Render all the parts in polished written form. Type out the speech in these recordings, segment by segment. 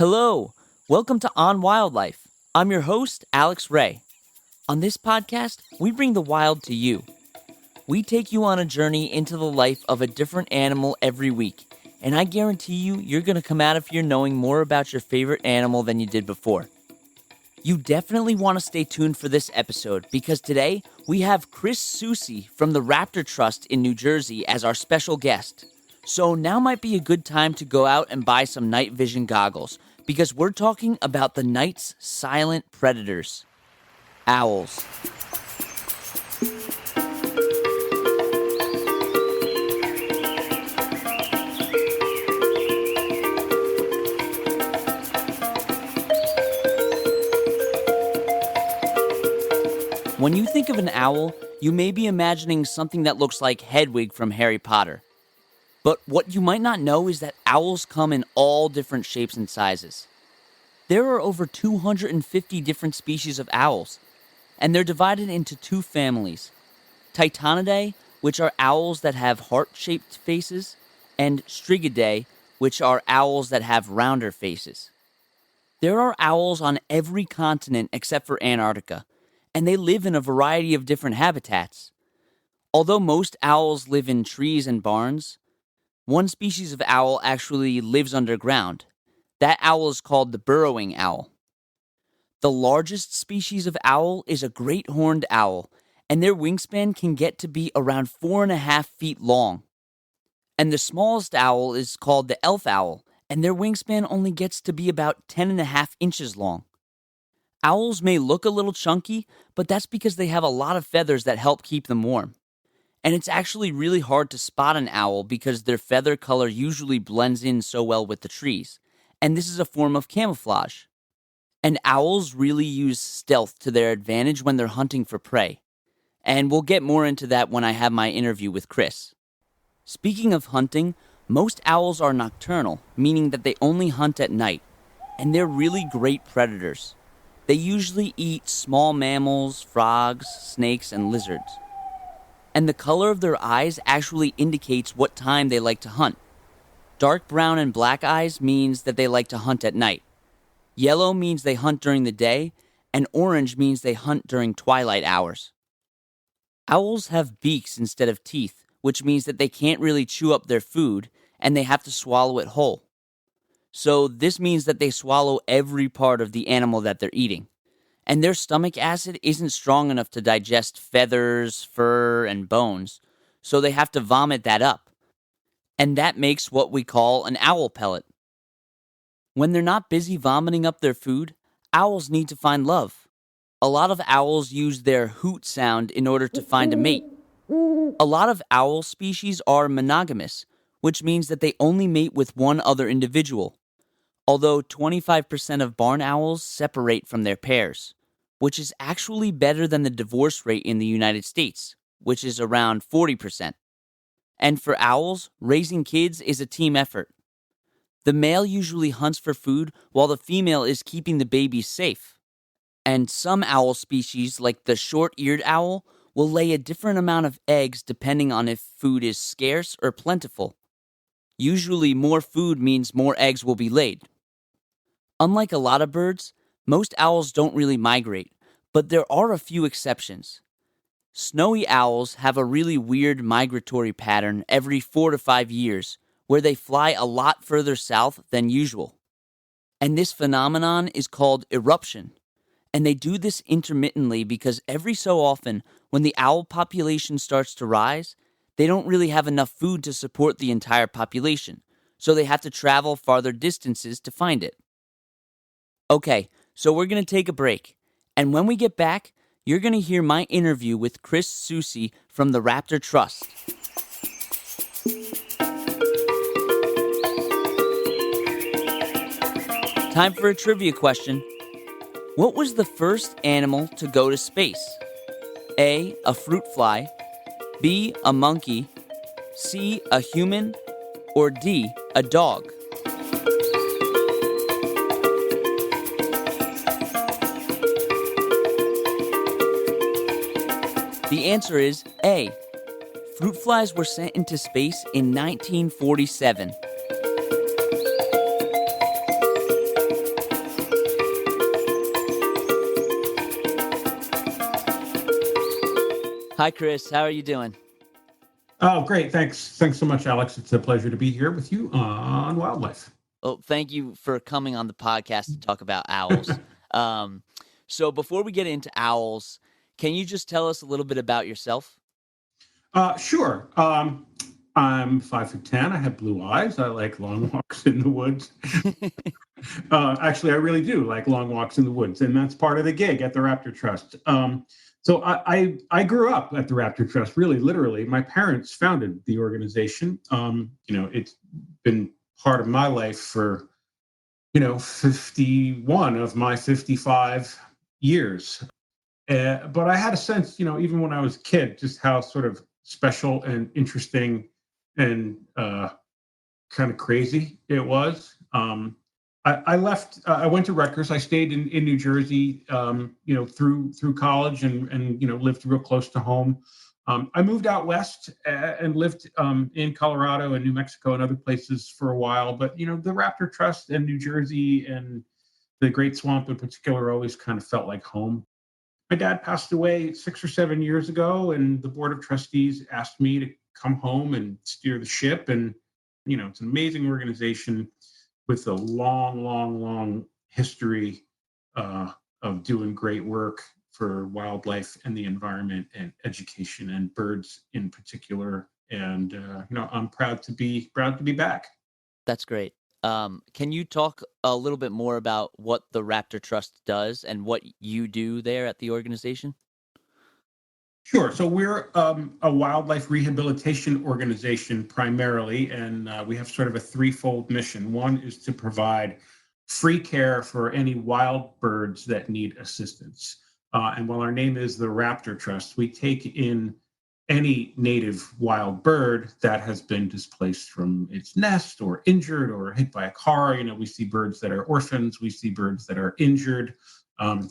Hello, welcome to On Wildlife. I'm your host, Alex Ray. On this podcast, we bring the wild to you. We take you on a journey into the life of a different animal every week, and I guarantee you're going to come out of here knowing more about your favorite animal than you did before. You definitely want to stay tuned for this episode because today we have Chris Soucy from the Raptor Trust in New Jersey as our special guest. So now might be a good time to go out and buy some night vision goggles because we're talking about the night's silent predators, owls. When you think of an owl, you may be imagining something that looks like Hedwig from Harry Potter. But what you might not know is that owls come in all different shapes and sizes. There are over 250 different species of owls, and they're divided into two families. Titanidae, which are owls that have heart-shaped faces, and Strigidae, which are owls that have rounder faces. There are owls on every continent except for Antarctica, and they live in a variety of different habitats. Although most owls live in trees and barns, one species of owl actually lives underground. That owl is called the burrowing owl. The largest species of owl is a great horned owl, and their wingspan can get to be around 4.5 feet long. And the smallest owl is called the elf owl, and their wingspan only gets to be about 10.5 inches long. Owls may look a little chunky, but that's because they have a lot of feathers that help keep them warm. And it's actually really hard to spot an owl because their feather color usually blends in so well with the trees. And this is a form of camouflage. And owls really use stealth to their advantage when they're hunting for prey. And we'll get more into that when I have my interview with Chris. Speaking of hunting, most owls are nocturnal, meaning that they only hunt at night. And they're really great predators. They usually eat small mammals, frogs, snakes, and lizards. And the color of their eyes actually indicates what time they like to hunt. Dark brown and black eyes means that they like to hunt at night. Yellow means they hunt during the day, and orange means they hunt during twilight hours. Owls have beaks instead of teeth, which means that they can't really chew up their food, and they have to swallow it whole. So this means that they swallow every part of the animal that they're eating. And their stomach acid isn't strong enough to digest feathers, fur, and bones, so they have to vomit that up. And that makes what we call an owl pellet. When they're not busy vomiting up their food, owls need to find love. A lot of owls use their hoot sound in order to find a mate. A lot of owl species are monogamous, which means that they only mate with one other individual. Although 25% of barn owls separate from their pairs, which is actually better than the divorce rate in the United States, which is around 40%. And for owls, raising kids is a team effort. The male usually hunts for food while the female is keeping the babies safe. And some owl species, like the short-eared owl, will lay a different amount of eggs depending on if food is scarce or plentiful. Usually more food means more eggs will be laid. Unlike a lot of birds, most owls don't really migrate, but there are a few exceptions. Snowy owls have a really weird migratory pattern every 4 to 5 years, where they fly a lot further south than usual. And this phenomenon is called eruption. And they do this intermittently because every so often, when the owl population starts to rise, they don't really have enough food to support the entire population, so they have to travel farther distances to find it. Okay, so we're going to take a break, and when we get back, you're going to hear my interview with Chris Soucy from the Raptor Trust. Time for a trivia question. What was the first animal to go to space? A, a fruit fly, B, a monkey, C, a human, or D, a dog? The answer is A. Fruit flies were sent into space in 1947. Hi, Chris. How are you doing? Oh, great. Thanks so much, Alex. It's a pleasure to be here with you on wildlife. Well, thank you for coming on the podcast to talk about owls. Um, so, before we get into owls, can you just tell us a little bit about yourself? Sure. I'm 5'10". I have blue eyes. I like long walks in the woods. Actually, I really do like long walks in the woods, and that's part of the gig at the Raptor Trust. So I grew up at the Raptor Trust, really, literally. My parents founded the organization. It's been part of my life for 51 of my 55 years. But I had a sense, even when I was a kid, just how sort of special and interesting and kind of crazy it was. I left. I went to Rutgers. I stayed in New Jersey, through college, and lived real close to home. I moved out west and lived in Colorado and New Mexico and other places for a while. But the Raptor Trust and New Jersey and the Great Swamp in particular always kind of felt like home. My dad passed away 6 or 7 years ago, and the board of trustees asked me to come home and steer the ship. And it's an amazing organization with a long, long, long history of doing great work for wildlife and the environment and education and birds in particular. And I'm proud to be back. That's great. Can you talk a little bit more about what the Raptor Trust does and what you do there at the organization? Sure. So we're a wildlife rehabilitation organization primarily, and we have sort of a threefold mission. One is to provide free care for any wild birds that need assistance. And while our name is the Raptor Trust, we take in any native wild bird that has been displaced from its nest or injured or hit by a car. We see birds that are orphans, we see birds that are injured.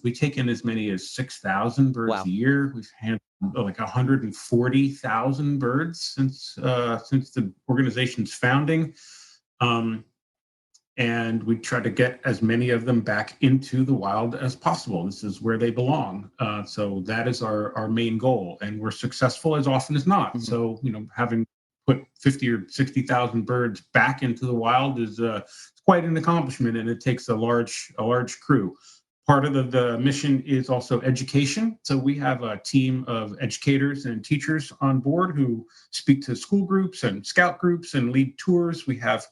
We take in as many as 6,000 birds a Wow. year. We've handled like 140,000 birds since the organization's founding. Um, and we try to get as many of them back into the wild as possible. This is where they belong. So that is our main goal, and we're successful as often as not. Mhm. So having put 50 or 60,000 birds back into the wild is quite an accomplishment, and it takes a large crew. Part of the mission is also education. So we have a team of educators and teachers on board who speak to school groups and scout groups and lead tours. We have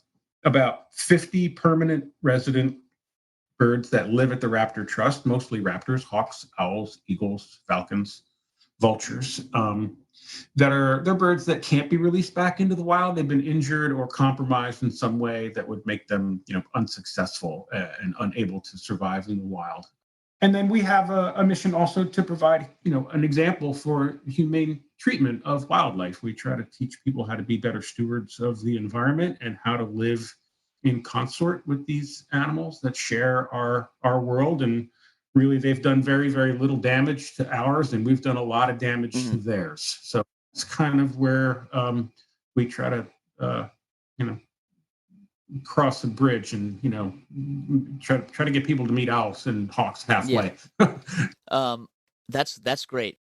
about 50 permanent resident birds that live at the Raptor Trust, mostly raptors, hawks, owls, eagles, falcons, vultures. They're birds that can't be released back into the wild. They've been injured or compromised in some way that would make them, unsuccessful and unable to survive in the wild. And then we have a mission also to provide, an example for humane treatment of wildlife. We try to teach people how to be better stewards of the environment and how to live in consort with these animals that share our world. And really, they've done very, very little damage to ours, and we've done a lot of damage to Mhm. theirs. So it's kind of where we try to, you know, cross the bridge and try to get people to meet owls and hawks Yeah. halfway. Um, that's great.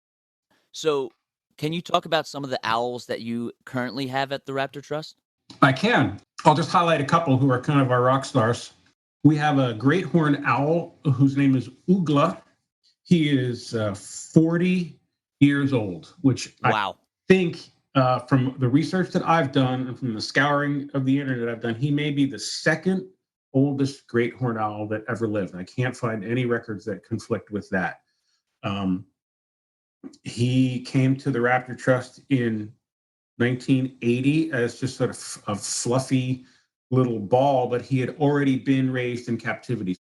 So, can you talk about some of the owls that you currently have at the Raptor Trust? I can. I'll just highlight a couple who are kind of our rock stars. We have a great horned owl whose name is Ugla. He is 40 years old, which I Wow. think from the research that I've done and from the scouring of the internet I've done, he may be the second oldest great horned owl that ever lived. I can't find any records that conflict with that. Um, he came to the Raptor Trust in 1980 as just sort of a fluffy little ball, but he had already been raised in captivity.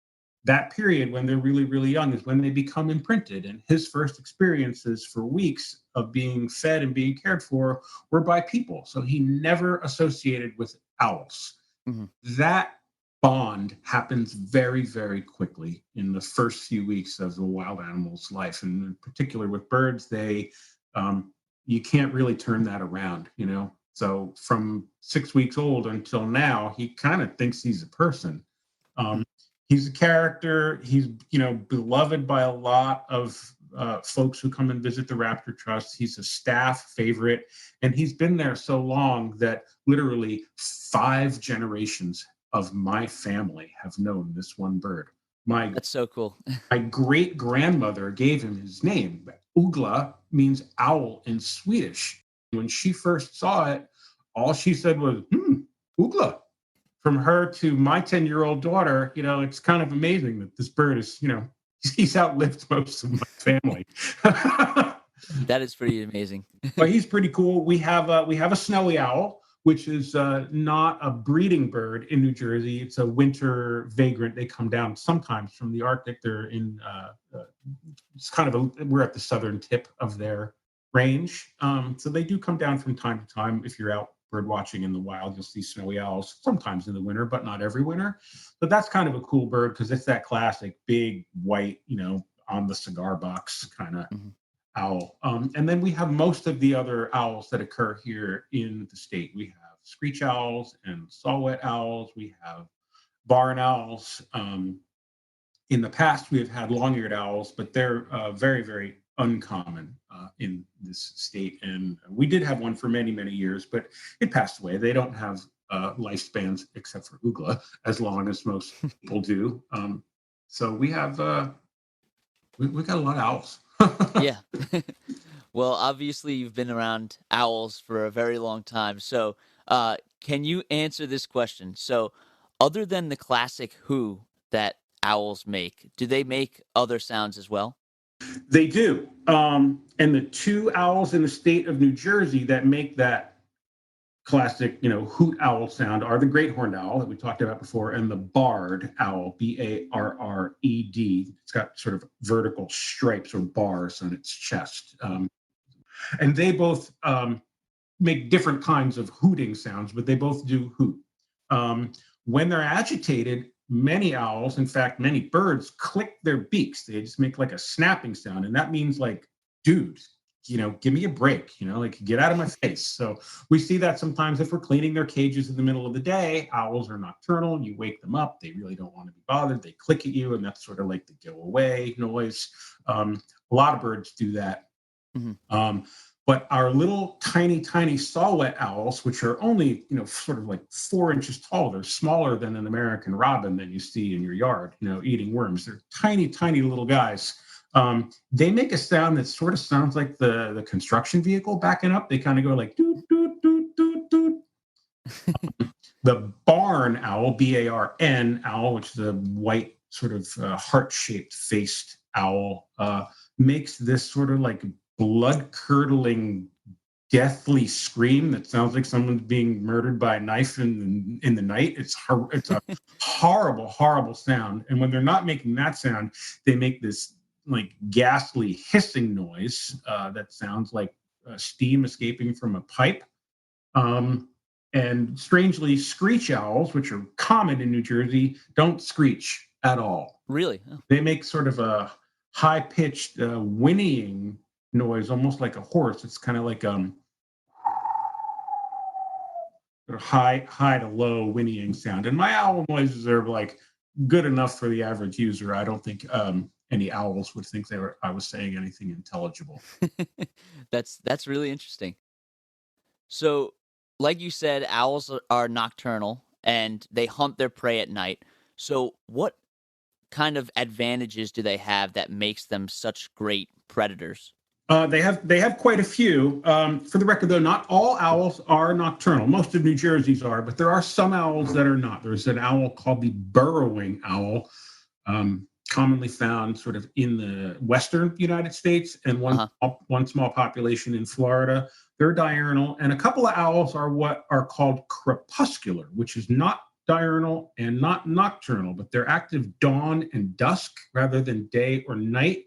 That period when they're really, really young is when they become imprinted. And his first experiences for weeks of being fed and being cared for were by people. So he never associated with owls. Mhm. That bond happens very, very quickly in the first few weeks of the wild animal's life. And in particular with birds, um, you can't really turn that around. So from 6 weeks old until now, he kind of thinks he's a person. Mhm. Um, he's a character. He's beloved by a lot of folks who come and visit the Raptor Trust. He's a staff favorite, and he's been there so long that literally 5 generations of my family have known this one bird. That's so cool. My great grandmother gave him his name. Ugla means owl in Swedish. When she first saw it, all she said was, Ugla. From her to my 10-year-old daughter, it's kind of amazing that this bird is, he's outlived most of my family. That is pretty amazing. But he's pretty cool. We have a snowy owl, which is not a breeding bird in New Jersey. It's a winter vagrant. They come down sometimes from the Arctic. They're in, it's kind of we're at the southern tip of their range. So they do come down from time to time. If you're out bird watching in the wild, you'll see snowy owls sometimes in the winter, but not every winter. But that's kind of a cool bird because it's that classic big white, on the cigar box kind of owl. And then we have most of the other owls that occur here in the state. We have screech owls and saw-whet owls. We have barn owls. In the past, we have had long-eared owls, but they're very, very uncommon in this state. And we did have one for many, many years, but it passed away. They don't have lifespans, except for Ugla, as long as most people do. So we have, we got a lot of owls. Yeah. Well, obviously you've been around owls for a very long time. So can you answer this question? So other than the classic who that owls make, do they make other sounds as well? They do. And the 2 owls in the state of New Jersey that make that classic, hoot owl sound are the great horned owl that we talked about before, and the barred owl, B-A-R-R-E-D. It's got sort of vertical stripes or bars on its chest. And they both make different kinds of hooting sounds, but they both do hoot. When they're agitated, many owls, in fact, many birds, click their beaks. They just make like a snapping sound. And that means like, dude, give me a break, like get out of my face. So we see that sometimes if we're cleaning their cages in the middle of the day. Owls are nocturnal. You wake them up. They really don't want to be bothered. They click at you, and that's sort of like the go away noise. A lot of birds do that. But our little tiny, tiny saw-whet owls, which are only, sort of like 4 inches tall, they're smaller than an American robin that you see in your yard, eating worms. They're tiny, tiny little guys. They make a sound that sort of sounds like the construction vehicle backing up. They kind of go like doot, doot, doot, doot, doot. The barn owl, B-A-R-N owl, which is a white sort of heart-shaped faced owl, makes this sort of like blood-curdling, deathly scream that sounds like someone's being murdered by a knife in the night. It's a horrible, horrible sound. And when they're not making that sound, they make this like ghastly hissing noise that sounds like steam escaping from a pipe. And strangely, screech owls, which are common in New Jersey, don't screech at all. Really? Oh. They make sort of a high-pitched whinnying noise, almost like a horse. It's kind of like high to low whinnying sound. And my owl noises are like good enough for the average user. I don't think any owls would think I was saying anything intelligible. That's really interesting. So, like you said, owls are nocturnal and they hunt their prey at night. So, what kind of advantages do they have that makes them such great predators? They have quite a few. For the record, though, not all owls are nocturnal. Most of New Jersey's are, but there are some owls that are not. There's an owl called the burrowing owl, commonly found sort of in the western United States, and one small population in Florida. They're diurnal, and a couple of owls are what are called crepuscular, which is not diurnal and not nocturnal, but they're active dawn and dusk rather than day or night.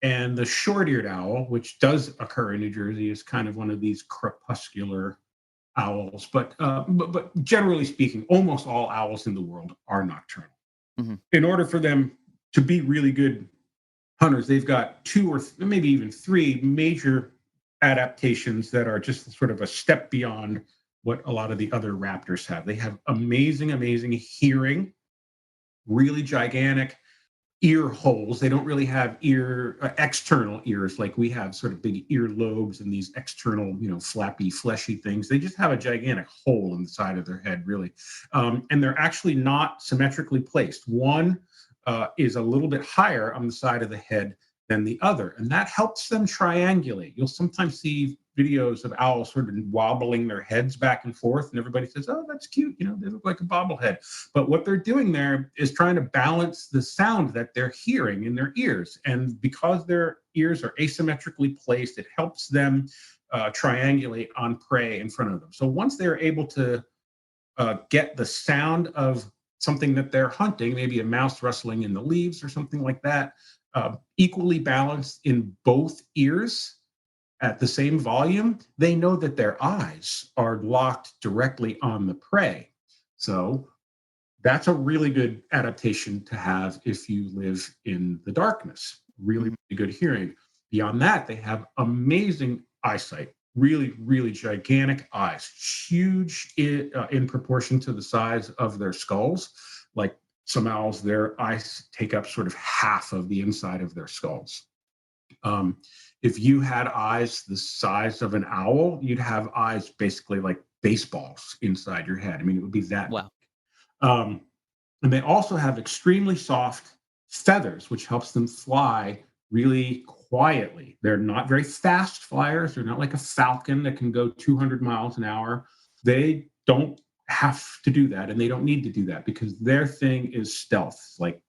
And the short-eared owl, which does occur in New Jersey, is kind of one of these crepuscular owls. But generally speaking, almost all owls in the world are nocturnal. Mm-hmm. In order for them to be really good hunters, they've got 2 or maybe even 3 major adaptations that are just sort of a step beyond what a lot of the other raptors have. They have amazing, amazing hearing, really gigantic ear holes. They don't really have external ears like we have, sort of big ear lobes and these external, flappy, fleshy things. They just have a gigantic hole in the side of their head, really. And they're actually not symmetrically placed. One is a little bit higher on the side of the head than the other, and that helps them triangulate. You'll sometimes see videos of owls sort of wobbling their heads back and forth, and everybody says, "Oh, that's cute, they look like a bobblehead." But what they're doing there is trying to balance the sound that they're hearing in their ears, and because their ears are asymmetrically placed, it helps them triangulate on prey in front of them. So once they're able to get the sound of something that they're hunting, maybe a mouse rustling in the leaves or something like that, equally balanced in both ears at the same volume, they know that their eyes are locked directly on the prey. So that's a really good adaptation to have if you live in the darkness. Really, really good hearing. Beyond that, they have amazing eyesight. Really, really gigantic eyes, huge in proportion to the size of their skulls. Like some owls, their eyes take up sort of half of the inside of their skulls. If you had eyes the size of an owl, you'd have eyes basically like baseballs inside your head. I mean, it would be that. Wow. And they also have extremely soft feathers, which helps them fly really quietly. They're not very fast flyers. They're not like a falcon that can go 200 miles an hour. They don't have to do that, and they don't need to do that because their thing is stealth. Like,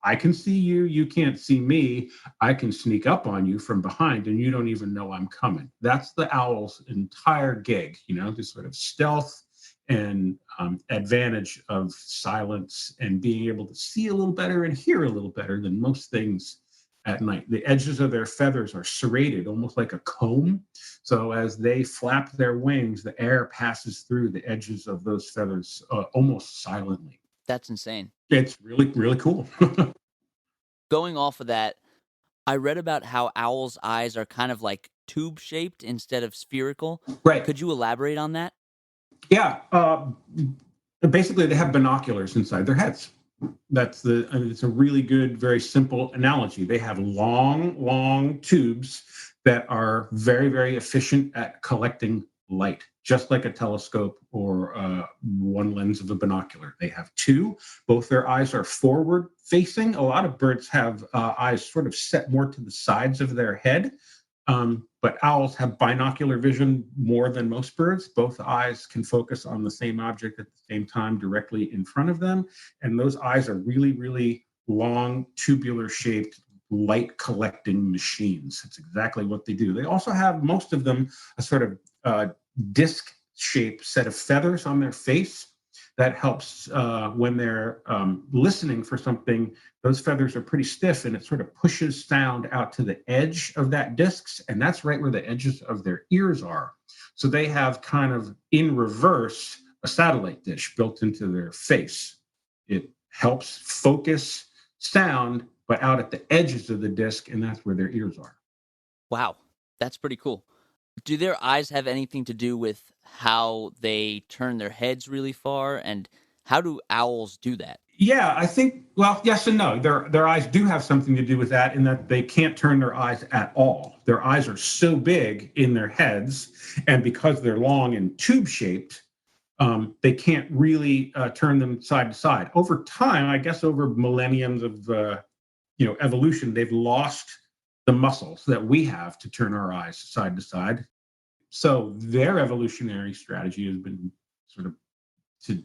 I can see you, you can't see me. I can sneak up on you from behind and you don't even know I'm coming. That's the owl's entire gig, this sort of stealth and advantage of silence and being able to see a little better and hear a little better than most things at night. The edges of their feathers are serrated, almost like a comb. So as they flap their wings, the air passes through the edges of those feathers almost silently. That's insane. It's really, really cool. Going off of that, I read about how owls' eyes are kind of like tube-shaped instead of spherical. Right. Could you elaborate on that? Yeah. Basically, they have binoculars inside their heads. It's a really good, very simple analogy. They have long, long tubes that are very, very efficient at collecting light, just like a telescope or one lens of a binocular. They have two. Both their eyes are forward facing. A lot of birds have eyes sort of set more to the sides of their head. But owls have binocular vision more than most birds. Both eyes can focus on the same object at the same time directly in front of them. And those eyes are really, really long, tubular shaped light collecting machines. That's exactly what they do. They also have, most of them, a sort of disc shaped set of feathers on their face that helps when they're listening for something. Those feathers are pretty stiff and it sort of pushes sound out to the edge of that disc, and that's right where the edges of their ears are. So they have kind of in reverse a satellite dish built into their face. It helps focus sound, but out at the edges of the disc, and that's where their ears are. Wow, that's pretty cool. Do their eyes have anything to do with how they turn their heads really far? And how do owls do that? Yeah, I think, well, yes and no. Their eyes do have something to do with that, in that they can't turn their eyes at all. Their eyes are so big in their heads, and because they're long and tube-shaped, they can't really turn them side to side. Over time, I guess over millenniums of evolution, they've lost the muscles that we have to turn our eyes side to side. So their evolutionary strategy has been sort of to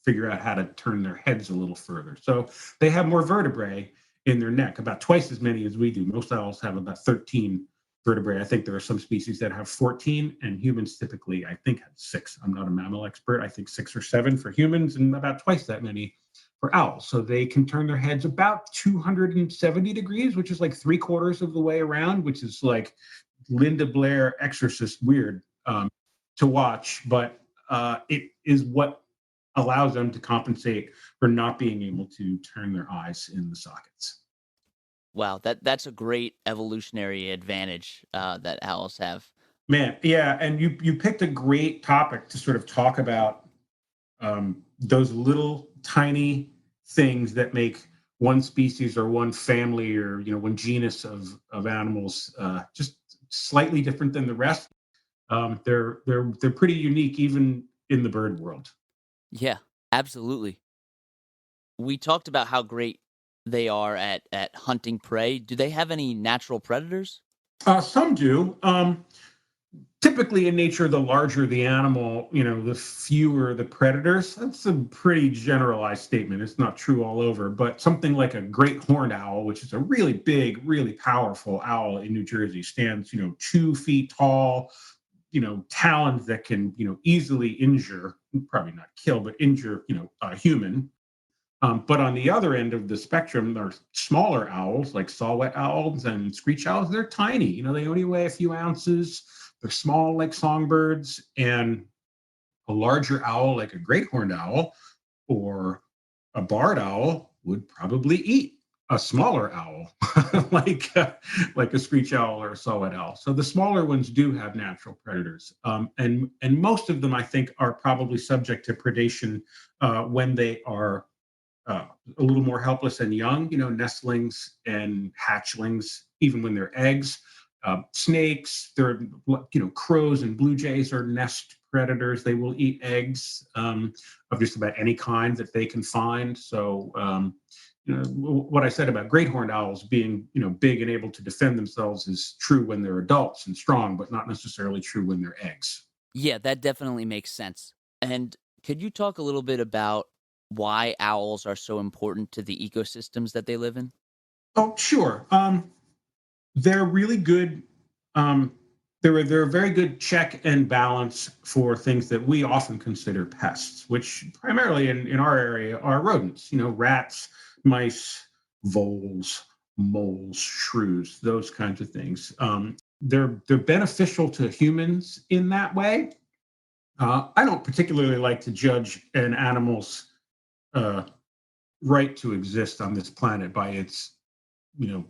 figure out how to turn their heads a little further. So they have more vertebrae in their neck, about twice as many as we do. Most owls have about 13 vertebrae. I think there are some species that have 14, and humans typically, I think, have 6. I'm not a mammal expert. I think 6 or 7 for humans and about twice that many for owls. So they can turn their heads about 270 degrees, which is like 3/4 of the way around, which is like Linda Blair Exorcist weird to watch, but it is what allows them to compensate for not being able to turn their eyes in the sockets. Wow, that's a great evolutionary advantage that owls have. Man, yeah, and you picked a great topic to sort of talk about those little tiny things that make one species or one family or one genus of animals, just slightly different than the rest. They're pretty unique even in the bird world. Yeah, absolutely. We talked about how great they are at hunting prey. Do they have any natural predators? Some do. Typically in nature, the larger the animal, the fewer the predators. That's a pretty generalized statement. It's not true all over, but something like a great horned owl, which is a really big, really powerful owl in New Jersey, stands, 2 feet tall, talons that can, easily injure, probably not kill, but injure, a human. But on the other end of the spectrum, there are smaller owls like saw-whet owls and screech owls. They're tiny. They only weigh a few ounces. They're small like songbirds. And a larger owl like a great horned owl or a barred owl would probably eat a smaller owl like a screech owl or a saw-whet owl. So the smaller ones do have natural predators, and most of them I think are probably subject to predation when they are a little more helpless and young, nestlings and hatchlings, even when they're eggs. Snakes, crows and blue jays are nest predators. They will eat eggs of just about any kind that they can find. So, what I said about great horned owls being, big and able to defend themselves is true when they're adults and strong, but not necessarily true when they're eggs. Yeah, that definitely makes sense. And could you talk a little bit about why owls are so important to the ecosystems that they live in? Oh, sure. They're really good. Um, they're a very good check and balance for things that we often consider pests, which primarily in our area are rodents. Rats, mice, voles, moles, shrews, those kinds of things. They're beneficial to humans in that way. I don't particularly like to judge an animal's uh, right to exist on this planet by you know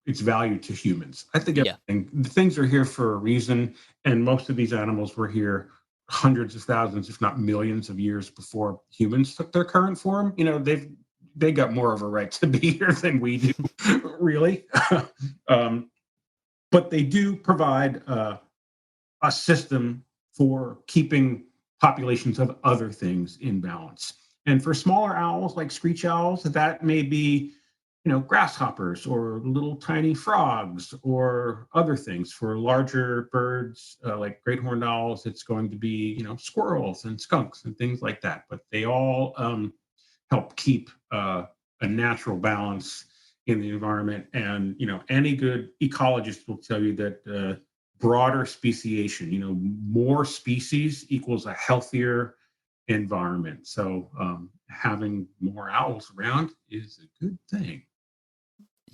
its value to humans. I think Yeah. the things are here for a reason, and most of these animals were here hundreds of thousands, if not millions, of years before humans took their current form. They got more of a right to be here than we do, really. um, but they do provide a system for keeping populations of other things in balance. And for smaller owls like screech owls, that may be, grasshoppers or little tiny frogs or other things. For larger birds like great horned owls, it's going to be, squirrels and skunks and things like that. But they all help keep a natural balance in the environment. And any good ecologist will tell you that broader speciation, more species equals a healthier environment. So having more owls around is a good thing.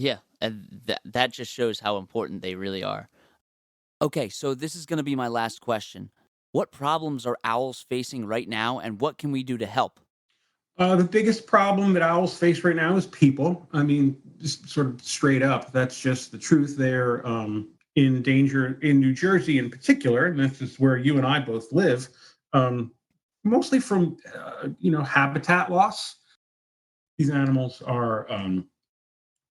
Yeah, and that just shows how important they really are. Okay, so this is going to be my last question. What problems are owls facing right now, and what can we do to help? The biggest problem that owls face right now is people. I mean, just sort of straight up, that's just the truth. They're in danger in New Jersey in particular, and this is where you and I both live, mostly from, habitat loss. These animals are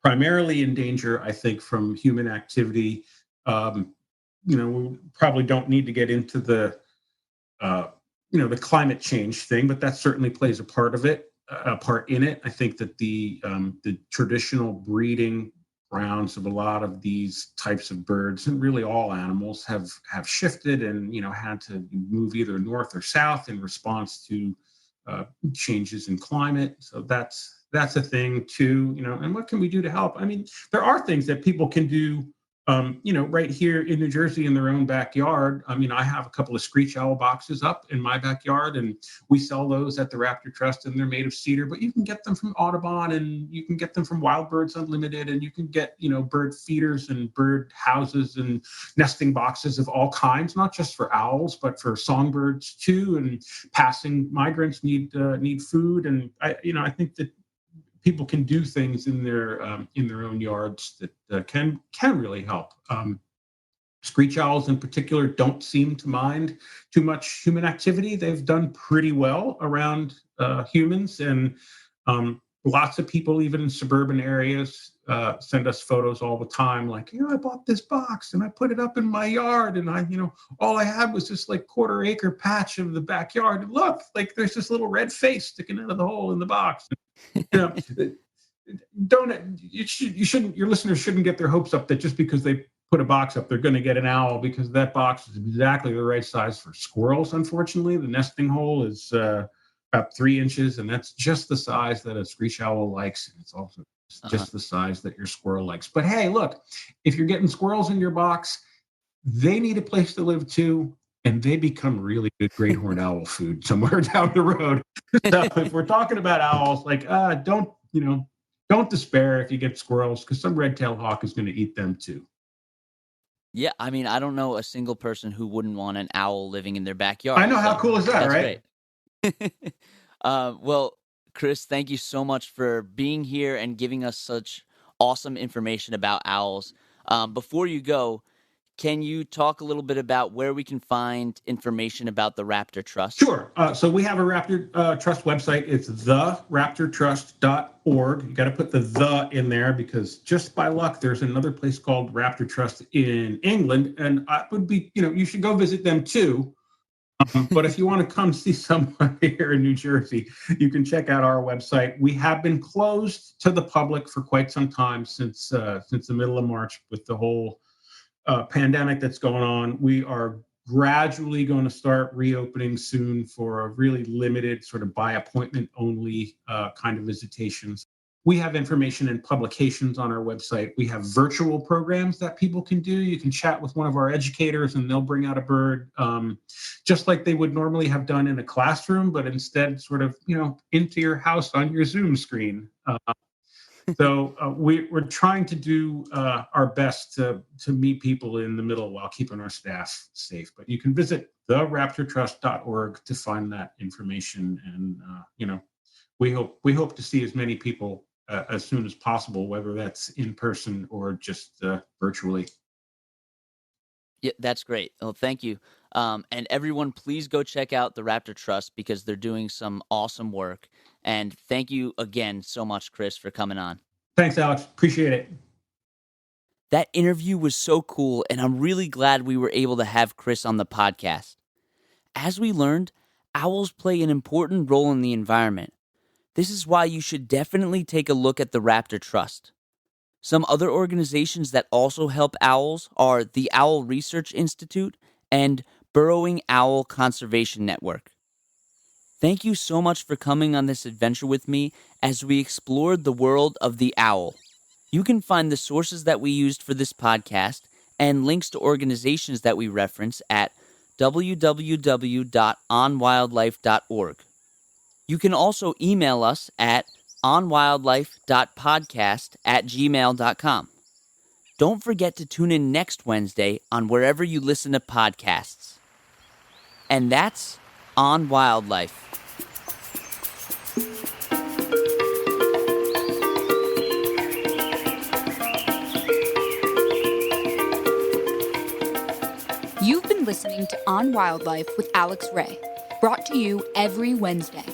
primarily in danger, I think, from human activity. Um, we probably don't need to get into uh, the climate change thing, but that certainly plays a part of it, a part in it. I think that the traditional breeding grounds of a lot of these types of birds and really all animals have shifted and had to move either north or south in response to uh, changes in climate. So that's a thing too. And what can we do to help? I mean, there are things that people can do right here in New Jersey in their own backyard. I mean, I have a couple of screech owl boxes up in my backyard, and we sell those at the Raptor Trust, and they're made of cedar. But you can get them from Audubon, and you can get them from Wild Birds Unlimited, and you can get bird feeders and bird houses and nesting boxes of all kinds, not just for owls, but for songbirds too. And passing migrants need food, and I think that people can do things in their own yards that can really help. Screech owls, in particular, don't seem to mind too much human activity. They've done pretty well around humans, and Lots of people, even in suburban areas, send us photos all the time. Like, I bought this box and I put it up in my yard, and all I had was this like quarter-acre patch of the backyard. And look, like there's this little red face sticking out of the hole in the box. You know, your listeners shouldn't get their hopes up that just because they put a box up, they're going to get an owl, because that box is exactly the right size for squirrels. Unfortunately, the nesting hole is about 3 inches, and that's just the size that a screech owl likes. And it's also just the size that your squirrel likes. But hey, look, if you're getting squirrels in your box, they need a place to live too, and they become really good great horned owl food somewhere down the road. So if we're talking about owls, like don't despair if you get squirrels, because some red-tailed hawk is going to eat them too. Yeah, I mean, I don't know a single person who wouldn't want an owl living in their backyard. I know, how cool is that, right? Great. Well, Chris, thank you so much for being here and giving us such awesome information about owls. Before you go, can you talk a little bit about where we can find information about the Raptor Trust? Sure. So we have a Raptor Trust website. It's theraptortrust.org. You got to put the in there, because just by luck, there's another place called Raptor Trust in England, and I would be, you should go visit them too. But if you want to come see someone here in New Jersey, you can check out our website. We have been closed to the public for quite some time, since the middle of March, with the whole pandemic that's going on. We are gradually going to start reopening soon for a really limited, sort of by appointment only kind of visitations. We have information and publications on our website. We have virtual programs that people can do. You can chat with one of our educators and they'll bring out a bird, just like they would normally have done in a classroom, but instead sort of, into your house on your Zoom screen. So we're trying to do our best to meet people in the middle while keeping our staff safe. But you can visit theraptortrust.org to find that information. And, we hope to see as many people as soon as possible, whether that's in person or just virtually. Yeah, that's great. Well, thank you. And everyone, please go check out the Raptor Trust, because they're doing some awesome work. And thank you again so much, Chris, for coming on. Thanks, Alex. Appreciate it. That interview was so cool, and I'm really glad we were able to have Chris on the podcast. As we learned, owls play an important role in the environment. This is why you should definitely take a look at the Raptor Trust. Some other organizations that also help owls are the Owl Research Institute and Burrowing Owl Conservation Network. Thank you so much for coming on this adventure with me as we explored the world of the owl. You can find the sources that we used for this podcast and links to organizations that we reference at www.onwildlife.org. You can also email us at onwildlife.podcast@gmail.com. Don't forget to tune in next Wednesday on wherever you listen to podcasts. And that's On Wildlife. You've been listening to On Wildlife with Alex Ray, brought to you every Wednesday.